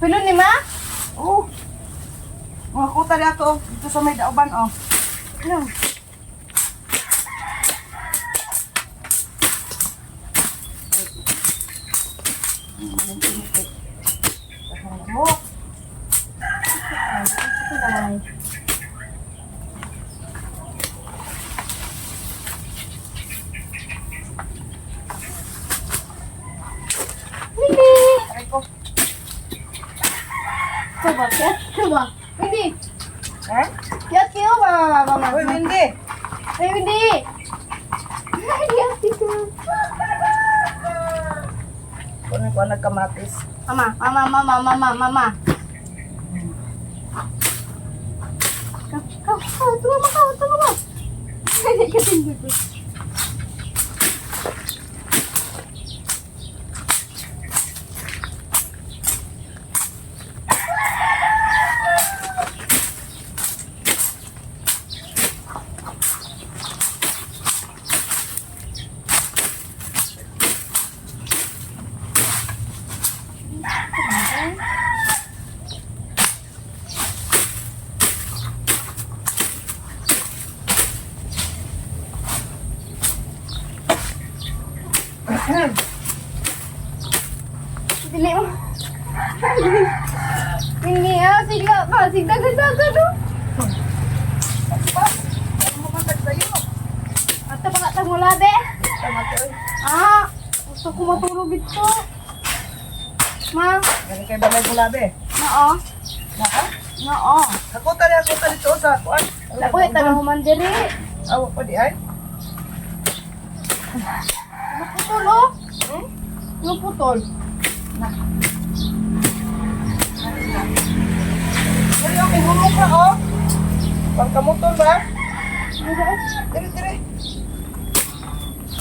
Pilo ni ma? Oh. Mga kuta na ito. Dito sa may dauban, oh. Ano? Lamok. Hindi. Aray ko. Coba, kiyat, coba. Hindi. Ha? Kiyat kayo, mama. Uy, hindi. Ay, hindi. Kiyat dito. Kunin ko nagkamatis. Mama. Kau, tunggu mama. Kaya kasing dito. Dili mo. Hindi sige pa. Dagan no. Ano mo matag sa'yo? Ato pa ka mula be. Tamate, oy. Gusto ko matulog ito. Ma, Gani kayo ba may gulabe? noo. Naka? Noo. Hakuta dito sa kuan. Dako ito na humandiri. Awa pa di ay. Naputol oh. Naputol. Dali okay, humok na oh. Pangkamutol ba? Dire.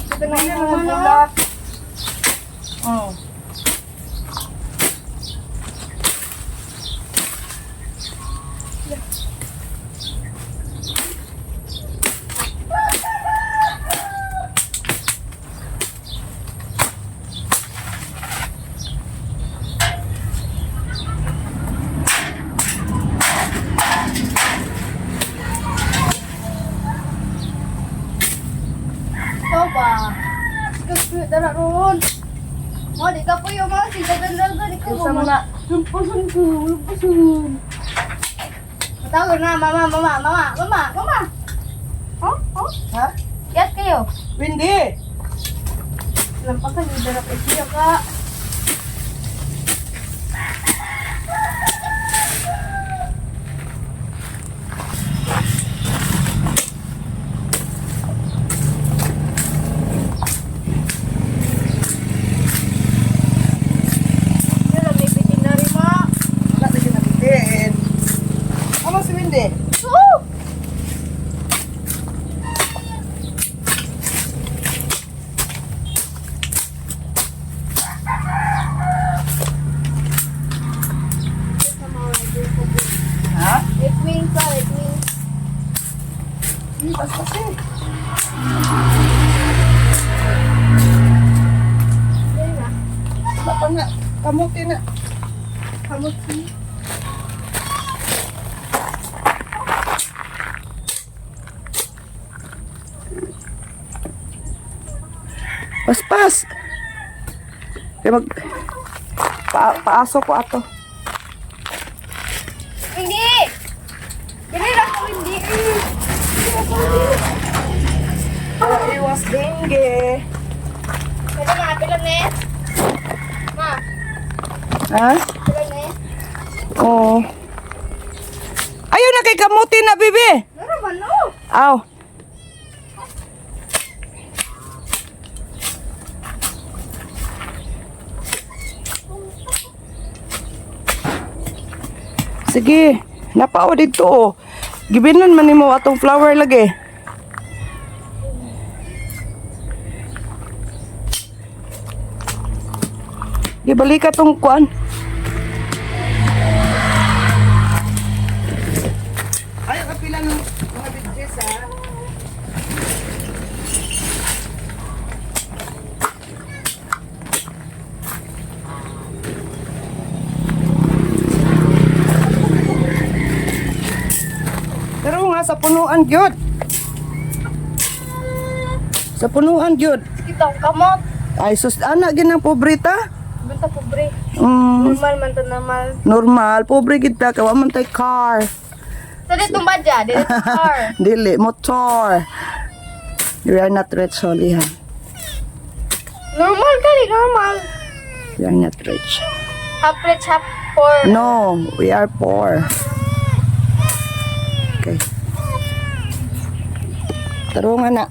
Ito na Hindi yung mo ano. nagbulat. Oh. Ito ba? Sige, dara ron. Mo, di ka po yung mga sigagan-lagan. Ikaw Usa mo ba? na. Lumpasan ko. Matawag na, mama. Oh? Ha? Kiyat kayo. Hindi. Lampasan yung dara pa siya ka. Yan, may bitin na rin ma. Wala na ginabitin. Ano si Windy? Oo! Ha? Red wings pa, red wings. Hindi, basta kasi. Yan na. Wala pa nga. Kamuti na. Kamuti. Paspas. Kaya paasok ko ato. Hindi! Dili na ko hindi. Para iwas dengue. Pwede na, pilan na eh. Ma, Ha? pilan na eh. Oo. Ayaw na kay kamuti na, bibi. Ano naman, oh? Aw. Sige, napao dito oh. Gibinan man nimo atong flower lagi. Gibalik ka tong kuan. Ay, kapila ng mga bidjes ha. sa punuan gyud. Sa punuan gyud. Kita ang kamot. Ay sus ana ginang pobreta. Basta pobre. Mm, Normal man to normal. normal pobre kita kawa man tay car. Sa dito badya, dito car. Dili motor. You are not rich, Holly, ha? Normal kali, normal. You are not rich. Half rich, half poor. No, we are poor. Okay. Tarungan na.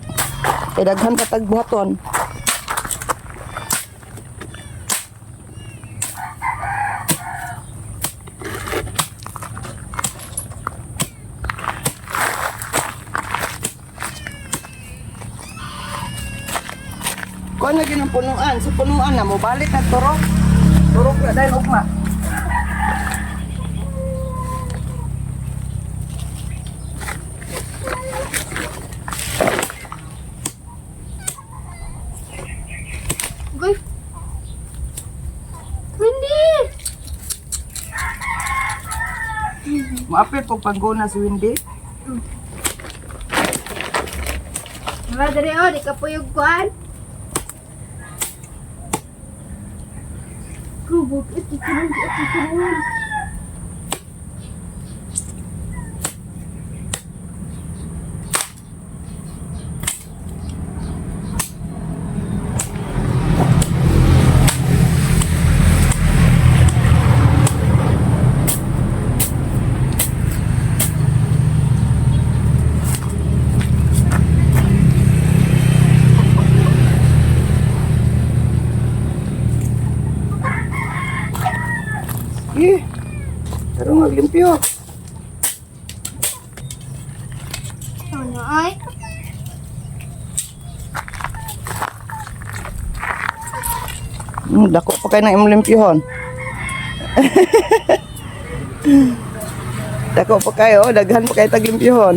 Daghan ka tagbuhaton. Kuan lagi ng punuan. Sa punuan na mo balik na turok. Turok na dahil ugma. Goy. Hindi. Maapit po pangguna si Wendy. Wala dali oh, di ka po yung kuan. Kubog, ito kunan. Pero maglimpyo. Ano ay? Dako pa kayo na imong limpyuhon. Dako pa kayo, daghan pa kayo taglimpyuhon.